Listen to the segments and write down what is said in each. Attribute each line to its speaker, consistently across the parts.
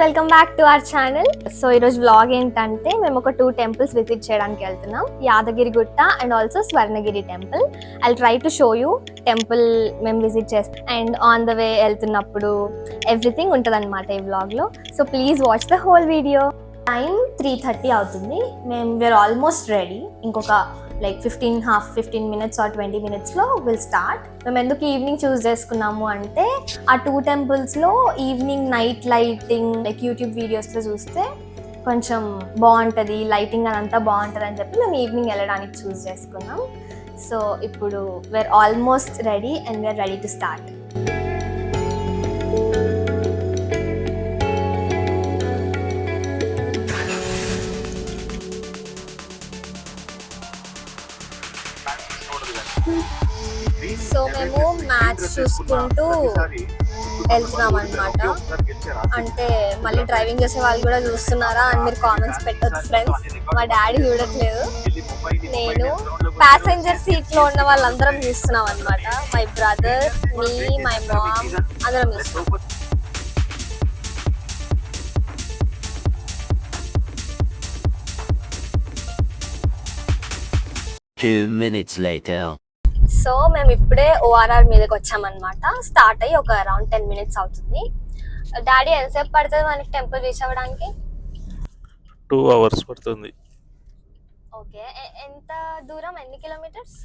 Speaker 1: Welcome back to our channel. So ఈరోజు vlog ఏంటంటే మేము ఒక 2 టెంపుల్స్ విజిట్ చేయడానికి వెళ్తున్నాం. Yadagiri Gutta and also Swarnagiri temple. I try to show you temple మేము విజిట్ చేస్తాం అండ్ ఆన్ ద వే వెళ్తున్నప్పుడు ఎవ్రీథింగ్ ఉంటుంది అనమాట ఈ వ్లాగ్లో. So please watch the whole video. Time 3:30 అవుతుంది. We're almost ready. ఇంకొక లైక్ 15 minutes or 20 minutesలో విల్ స్టార్ట్. మేము ఎందుకు ఈవినింగ్ చూస్ చేసుకున్నాము అంటే ఆ 2 టెంపుల్స్లో evening night lighting like YouTube వీడియోస్లో చూస్తే కొంచెం బాగుంటుంది, లైటింగ్ అదంతా బాగుంటుంది అని చెప్పి మేము ఈవినింగ్ వెళ్ళడానికి చూస్ చేసుకున్నాం. సో ఇప్పుడు we are almost ready and we are ready to start. So మేము మ్యాచ్ చూసుకుంటూ వెళ్తున్నాం అనమాట. అంటే మళ్ళీ డ్రైవింగ్ చేసే వాళ్ళు కూడా చూస్తున్నారా అని మీరు కామెంట్స్ పెట్టొచ్చు ఫ్రెండ్స్. మా డాడీ చూడట్లేదు, నేను ప్యాసింజర్ సీట్ లో ఉన్న వాళ్ళందరం చూస్తున్నాం అనమాట. My brother, me, my mom అందరం చూస్తున్నాం.
Speaker 2: 2 minutes later.
Speaker 1: సో మేము ఇప్పుడే ORR మీదకి వచ్చామన్నమాట. స్టార్ట్ అయ్యి ఒక అరౌండ్ 10 minutes అవుతుంది. డాడీ ఎంతసేపు పడుతుంది మనకి టెంపుల్ రీచ్ అవ్వడానికి?
Speaker 3: 2 hours పడుతుంది.
Speaker 1: ఓకే, ఎంత దూరం, ఎన్ని kilometres?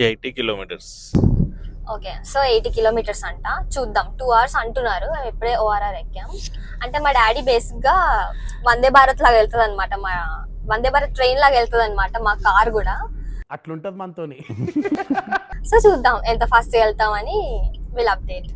Speaker 3: 80 kilometers.
Speaker 1: Okay, so 80 kilometers అంట. చూద్దాం, 2 hours అంటున్నారు. మేము ఇప్పుడే ORR ఎక్కాం. అంటే మా డాడీ బేసిక్గా వందే భారత్ లాగా వెళ్తుంది అనమాట, మా వందే భారత్ ట్రైన్ లాగా వెళ్తుంది అనమాట మా కార్ కూడా.
Speaker 4: అట్లుంటది మనతోని.
Speaker 1: సో చూద్దాం ఎంత ఫాస్ట్ వెళ్తామని. Will update.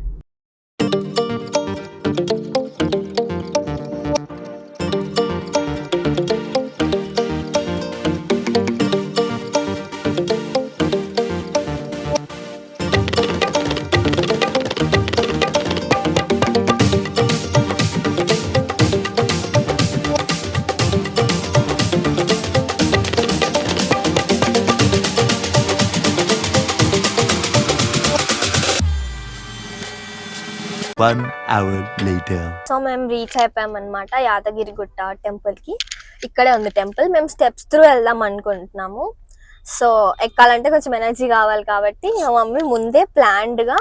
Speaker 2: One hour later.
Speaker 1: So మేము రీచ్ అయిపోయామన్నమాట యాదగిరి గుట్ట టెంపుల్ కి. ఇక్కడే ఉంది టెంపుల్. మేము స్టెప్స్ త్రూ వెళ్దాం అనుకుంటున్నాము. సో ఎక్కాలంటే కొంచెం ఎనర్జీ కావాలి కాబట్టి మా మమ్మీ ముందే ప్లాన్డ్ గా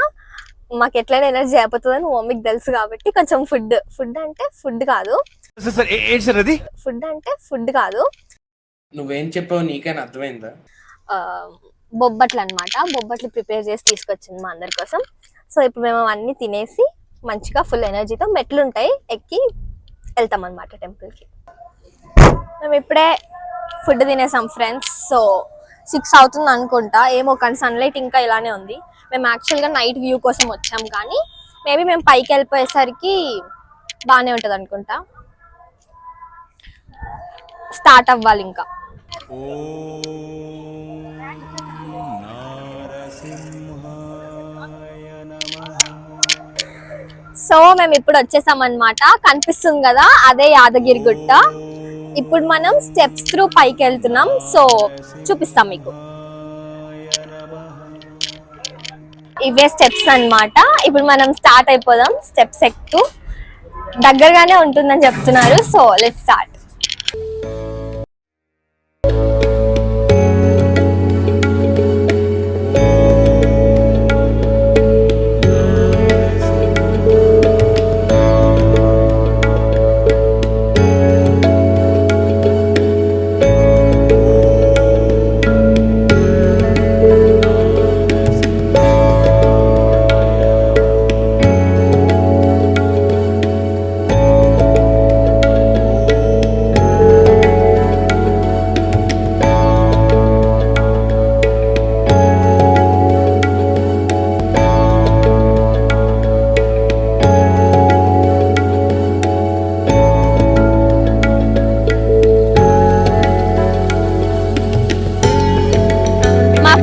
Speaker 1: మాకు ఎట్లయినా ఎనర్జీ అయిపోతుందని మా మమ్మీకి తెలుసు కాబట్టి కొంచెం ఫుడ్ అంటే ఫుడ్ కాదు
Speaker 5: నువ్వేం చెప్పావు నీకైనా అర్థమైందా?
Speaker 1: బొబ్బట్లు అనమాట. బొబ్బట్లు ప్రిపేర్ చేసి తీసుకొచ్చింది మా అందరి కోసం. సో ఇప్పుడు మేము అన్ని తినేసి మంచిగా ఫుల్ ఎనర్జీతో మెట్లు ఉంటాయి ఎక్కి వెళ్తాం అనమాట టెంపుల్కి. మేము ఇప్పుడే ఫుడ్ తినేసాం ఫ్రెండ్స్. సో 6 అవుతుంది అనుకుంటా, ఏమో కానీ సన్లైట్ ఇంకా ఇలానే ఉంది. మేము యాక్చువల్గా నైట్ వ్యూ కోసం వచ్చాం, కానీ మేబీ మేము పైకి వెళ్ళిపోయేసరికి బాగానే ఉంటుంది అనుకుంటా. స్టార్ట్ అవ్వాలి ఇంకా. సో మేము ఇప్పుడు వచ్చేసాం అనమాట. కనిపిస్తుంది కదా, అదే యాదగిరి గుట్ట. ఇప్పుడు మనం స్టెప్స్ త్రూ పైకి వెళ్తున్నాం. సో చూపిస్తాం మీకు. ఇవే స్టెప్స్ అన్నమాట. ఇప్పుడు మనం స్టార్ట్ అయిపోదాం. స్టెప్స్ ఎక్కుతూ దగ్గరగానే ఉంటుందని చెప్తున్నారు. So let's start.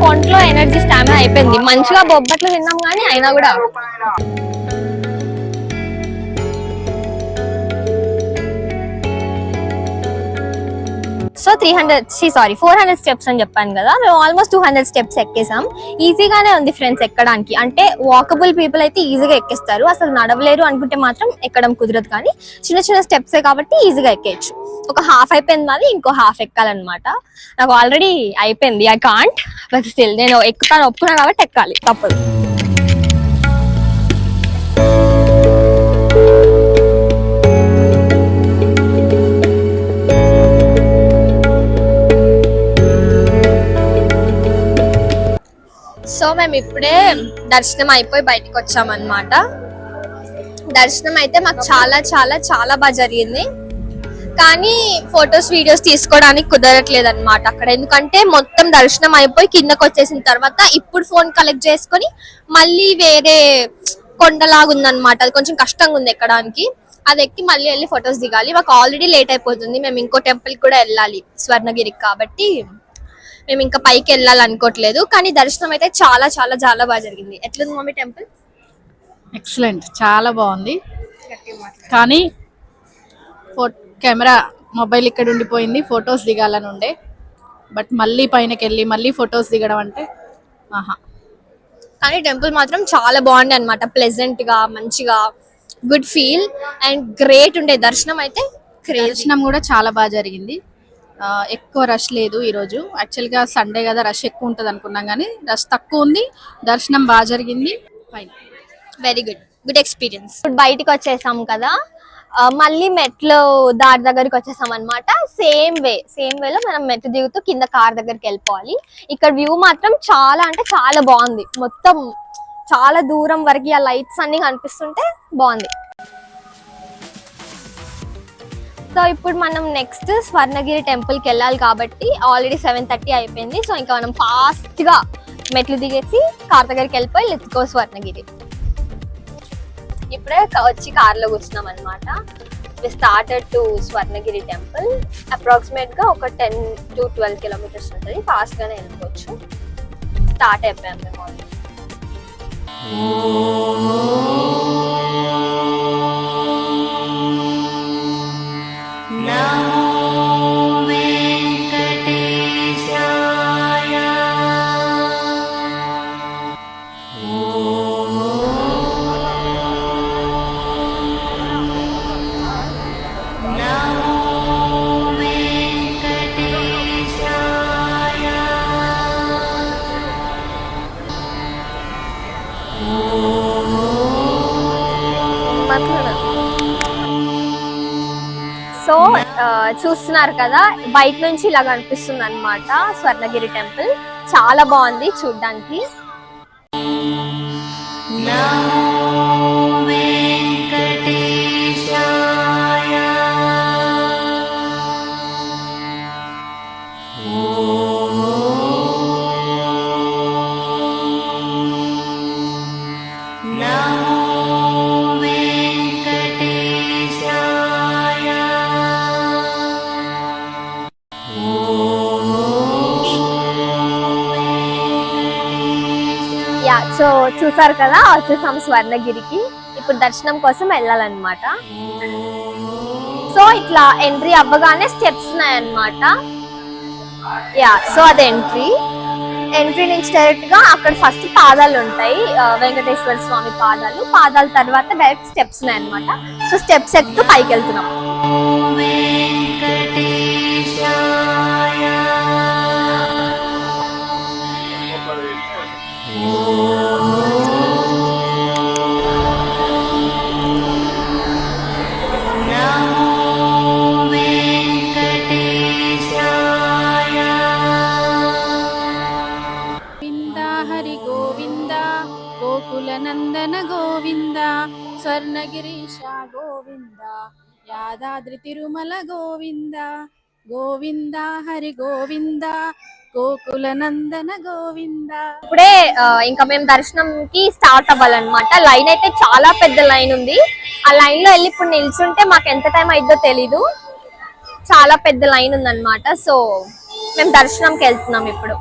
Speaker 1: ఒంట్లో ఎనర్జీ స్టామినా అయిపోయింది. మంచిగా బొబ్బట్లు తిన్నాం కానీ అయినా కూడా సో 400 స్టెప్స్ అని చెప్పాను కదా, మేము ఆల్మోస్ట్ 200 స్టెప్స్ ఎక్కేసాం. ఈజీగానే ఉంది ఫ్రెండ్స్ ఎక్కడానికి, అంటే వాకబుల్ పీపుల్ అయితే ఈజీగా ఎక్కేస్తారు. అసలు నడవలేరు అనుకుంటే మాత్రం ఎక్కడం కుదరదు, కానీ చిన్న చిన్న స్టెప్సే కాబట్టి ఈజీగా ఎక్కేయచ్చు. ఒక హాఫ్ అయిపోయింది మాది, ఇంకో హాఫ్ ఎక్కాలన్నమాట. నాకు ఆల్రెడీ అయిపోయింది, ఐ కాంట్, బట్ స్టిల్ నేను ఎక్కుతాను ఒప్పుకున్నాను కాబట్టి ఎక్కాలి, తప్పదు. సో మేము ఇప్పుడే దర్శనం అయిపోయి బయటకు వచ్చామన్నమాట. దర్శనం అయితే మాకు చాలా చాలా చాలా బాగా జరిగింది, కానీ ఫొటోస్ వీడియోస్ తీసుకోవడానికి కుదరట్లేదు అనమాట అక్కడ. ఎందుకంటే మొత్తం దర్శనం అయిపోయి కిందకు వచ్చేసిన తర్వాత ఇప్పుడు ఫోన్ కలెక్ట్ చేసుకొని మళ్ళీ వేరే కొండలాగా ఉందన్నమాట, అది కొంచెం కష్టంగా ఉంది ఎక్కడానికి. అది ఎక్కి మళ్ళీ వెళ్ళి ఫొటోస్ దిగాలి. మాకు ఆల్రెడీ లేట్ అయిపోతుంది, మేము ఇంకో టెంపుల్ కూడా వెళ్ళాలి స్వర్ణగిరికి, కాబట్టి మేము ఇంకా పైకి వెళ్ళాలనుకోవట్లేదు. కానీ దర్శనం అయితే చాలా చాలా చాలా బాగా జరిగింది. ఎట్లుంది మమ్మీ టెంపుల్?
Speaker 6: ఎక్సలెంట్, చాలా బాగుంది. కానీ కెమెరా మొబైల్ ఇక్కడ ఉండిపోయింది, ఫొటోస్ దిగాలని ఉండే. బట్ మళ్ళీ పైనకి వెళ్ళి మళ్ళీ ఫొటోస్ దిగడం అంటే ఆహా.
Speaker 1: కానీ టెంపుల్ మాత్రం చాలా బాగుంది అనమాట, ప్లెజెంట్ గా మంచిగా గుడ్ ఫీల్ అండ్ గ్రేట్ ఉండే. దర్శనం అయితే
Speaker 6: దర్శనం కూడా చాలా బాగా జరిగింది. ఎక్కువ రష్ లేదు ఈరోజు. యాక్చువల్గా సండే కదా, రష్ ఎక్కువ ఉంటుంది అనుకున్నాం, కానీ రష్ తక్కువ ఉంది. దర్శనం బాగా జరిగింది. Fine,
Speaker 1: very good, good experience. ఇప్పుడు బయటికి వచ్చేసాం కదా, మళ్ళీ మెట్లు దారి దగ్గరికి వచ్చేసాం అనమాట. సేమ్ వేలో మనం మెట్లు దిగుతూ కింద కార్ దగ్గరికి వెళ్ళిపోవాలి. ఇక్కడ వ్యూ మాత్రం చాలా అంటే చాలా బాగుంది, మొత్తం చాలా దూరం వరకు ఆ లైట్స్ అన్ని కనిపిస్తుంటే బాగుంది. సో ఇప్పుడు మనం నెక్స్ట్ స్వర్ణగిరి టెంపుల్కి వెళ్ళాలి కాబట్టి ఆల్రెడీ 7:30 అయిపోయింది. సో ఇంకా మనం ఫాస్ట్గా మెట్లు దిగేసి కార్ దగ్గరికి వెళ్ళిపోయి లెట్స్ గో స్వర్ణగిరి. ఇప్పుడే వచ్చి కార్లో కూర్చున్నాం అనమాట. We started to Swarnagiri temple. అప్రాక్సిమేట్గా ఒక 10 to 12 కిలోమీటర్స్ ఉంటుంది, ఫాస్ట్గానే వెళ్ళిపోవచ్చు. స్టార్ట్ అయిపోయాం మేము ఆల్రెడీ. సో చూస్తున్నారు కదా, బయట నుంచి ఇలా కనిపిస్తుంది అనమాట స్వర్ణగిరి టెంపుల్. చాలా బాగుంది చూడ్డానికి. సో చూసారు కదా, వచ్చేసాం స్వర్ణగిరికి. ఇప్పుడు దర్శనం కోసం వెళ్ళాలన్నమాట. సో ఇట్లా ఎంట్రీ అవ్వగానే స్టెప్స్ ఉన్నాయన్నమాట. సో అది ఎంట్రీ నుంచి డైరెక్ట్ గా అక్కడ ఫస్ట్ పాదాలు ఉంటాయి, వెంకటేశ్వర స్వామి పాదాల తర్వాత డైరెక్ట్ స్టెప్స్ ఉన్నాయన్నమాట. సో స్టెప్స్ ఎక్కుతూ పైకి వెళ్తున్నాం.
Speaker 6: నందన గోవింద, స్వర్ణగిరీశ గోవింద, యాదాద్రి తిరుమల గోవింద, గోవింద హరి గోవింద, గోకుల నందన గోవింద.
Speaker 1: ఇప్పుడే ఇంకా మేము దర్శనంకి స్టార్ట్ అవ్వాలన్నమాట. లైన్ అయితే చాలా పెద్ద లైన్ ఉంది. ఆ లైన్ లో వెళ్ళి ఇప్పుడు నిల్చుంటే మాకు ఎంత టైం అయిద్దో తెలీదు, చాలా పెద్ద లైన్ ఉందన్నమాట. సో మేము దర్శనంకి వెళ్తున్నాం ఇప్పుడు.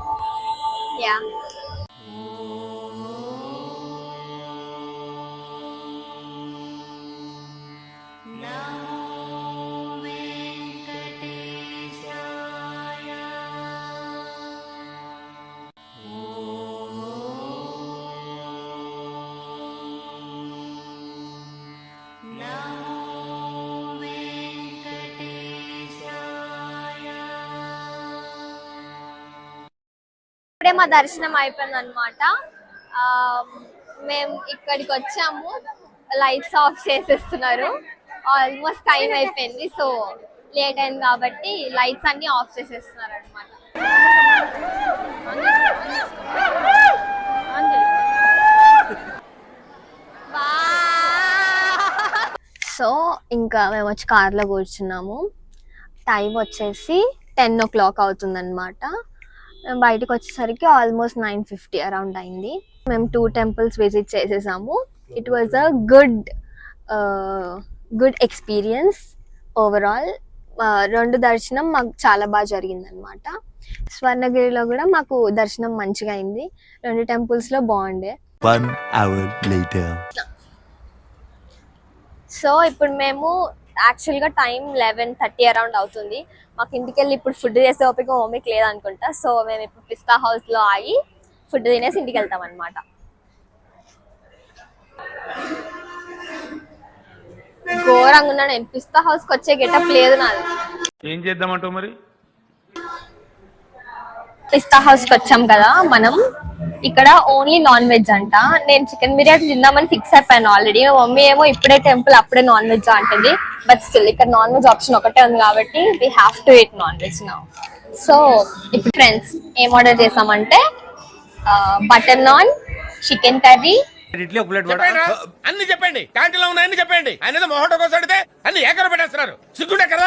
Speaker 1: అప్పుడే మా దర్శనం అయిపోయింది అనమాట. మేము ఇక్కడికి వచ్చాము, లైట్స్ ఆఫ్ చేసేస్తున్నారు. ఆల్మోస్ట్ టైం అయిపోయింది, సో లేట్ అయింది కాబట్టి లైట్స్ అన్ని ఆఫ్ చేసేస్తున్నారు అనమాట. సో ఇంకా మేము వచ్చి కార్లో కూర్చున్నాము. టైం వచ్చేసి 10 o'clock అవుతుందన్నమాట. మేము బయటకు వచ్చేసరికి ఆల్మోస్ట్ 9:50 అరౌండ్ అయింది. మేము 2 temples విజిట్ చేసేసాము. It was a good experience overall. 2 దర్శనం మాకు చాలా బాగా జరిగిందనమాట. స్వర్ణగిరిలో కూడా మాకు దర్శనం మంచిగా అయింది. 2 temples లో బాగుండే.
Speaker 2: 1 hour later.
Speaker 1: సో ఇప్పుడు మేము యాక్చువల్గా టైం 11:30 అరౌండ్ అవుతుంది. మాకు ఇంటికి వెళ్ళి ఇప్పుడు ఫుడ్ చేసే ఓపిక మమ్మీకి లేదనుకుంటా. సో మేము ఇప్పుడు పిస్తా హౌస్లో ఆగి ఫుడ్ తినేసి ఇంటికి వెళ్తాం అనమాట. ఘోరంగా ఉన్నా నేను. పిస్తా హౌస్కి వచ్చే గెటప్ లేదు నాది.
Speaker 4: ఏం చేద్దామంటావు మరి?
Speaker 1: పిస్తా హౌస్కి వచ్చాం కదా మనం. ఇక్కడ ఓన్లీ నాన్ వెజ్ అంట. నేను చికెన్ బిర్యానీ తిందామని ఫిక్స్ అయిపోయాను ఆల్రెడీ. మమ్మీ ఏమో ఇప్పుడే టెంపుల్ అప్పుడే నాన్ వెజ్ అంటుంది. బట్ స్టిల్ ఇక్కడ నాన్ వెజ్ ఆప్షన్ ఒకటే ఉంది కాబట్టి we have to eat non veg now. So ఇప్పుడు ఫ్రెండ్స్ ఏం ఆర్డర్ చేసామంటే బటర్ నాన్, చికెన్ కర్రీ,
Speaker 7: అన్ని చెప్పండి. క్యాంటీన్ లో ఉన్నాయని చెప్పండి. ఆయన మొహటో కోసం అడితే అన్ని ఏకర పెట్టేస్తున్నారు. సిగ్గుండే కదా.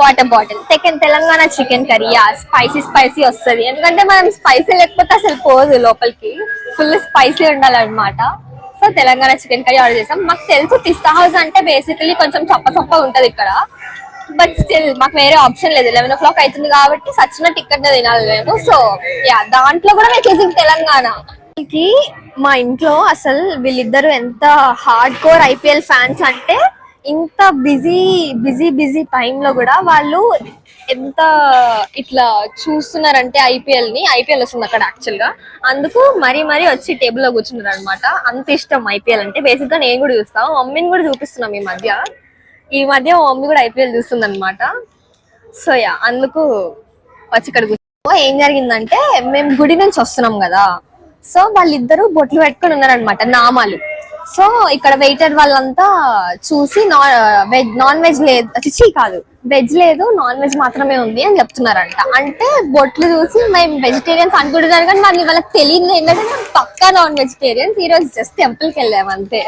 Speaker 1: Water bottle, Telangana chicken curry. Spicy వస్తుంది, ఎందుకంటే మనం స్పైసీ లేకపోతే అసలు పోదు లోపలికి. ఫుల్ స్పైసీ ఉండాలన్నమాట. So Telangana chicken curry order చేసాం. మాకు తెలుసు పిస్తా హౌస్ అంటే బేసికలీ కొంచెం చప్ప ఉంటది ఇక్కడ. బట్ స్టిల్ మాకు వేరే ఆప్షన్ లేదు. 11 o'clock అవుతుంది కాబట్టి సచిన టికెట్ తినాలి మేము. సో యా, దాంట్లో కూడా మేము చూసింది తెలంగాణ. మా ఇంట్లో అసలు వీళ్ళిద్దరు ఎంత హార్డ్ కోర్ ఐపీఎల్ ఫ్యాన్స్ అంటే, ఇంత బిజీ టైంలో కూడా వాళ్ళు ఎంత ఇట్లా చూస్తున్నారంటే ఐపీఎల్ వస్తుంది అక్కడ యాక్చువల్ గా. అందుకు మరీ వచ్చి టేబుల్ లో కూర్చున్నారు అనమాట. అంత ఇష్టం ఐపీఎల్ అంటే. బేసిక్ గా నేను కూడా చూస్తాను, మమ్మీని కూడా చూపిస్తున్నాం ఈ మధ్య మా మమ్మీ కూడా ఐపీఎల్ చూస్తుంది అనమాట. సో యా, అందుకు వచ్చి ఇక్కడ కూర్చో. ఏం జరిగిందంటే మేము గుడి నుంచి వస్తున్నాం కదా, సో వాళ్ళిద్దరు బొట్లు పెట్టుకుని ఉన్నారనమాట, నామాలు. సో ఇక్కడ వెయిటర్ వాళ్ళంతా చూసి నాన్ వెజ్ లేదు, కాదు వెజ్ లేదు, నాన్ వెజ్ మాత్రమే ఉంది అని చెప్తున్నారంట. అంటే బొట్లు చూసి మేము వెజిటేరియన్స్ అనుకుంటున్నారు, కానీ మరి వాళ్ళకి తెలియదు ఏంటంటే మేము పక్కా నాన్ వెజిటేరియన్స్. ఈ రోజు జస్ట్ టెంపుల్కి వెళ్ళాము అంతే.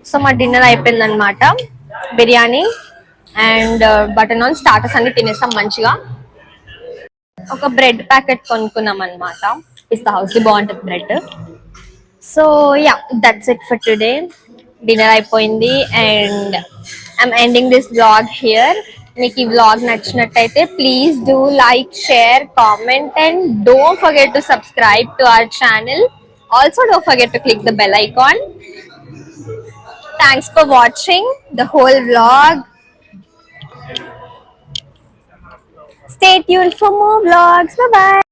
Speaker 1: సో మా డిన్నర్ అయిపోయింది అనమాట. Biryani and butter non, starters అన్ని తినేసాం మంచిగా. ఒక బ్రెడ్ ప్యాకెట్ కొనుక్కున్నాం అనమాట. పిస్తా హౌస్ కి బాగుంటుంది bread. So yeah, that's it for today. Dinner అయిపోయింది and I'm ending this vlog here. మీకు ఈ వ్లాగ్ నచ్చినట్టయితే please do like, share, comment and don't forget to subscribe to our channel. Also don't forget to click the bell icon. Thanks for watching the whole vlog. Stay tuned for more vlogs. Bye bye.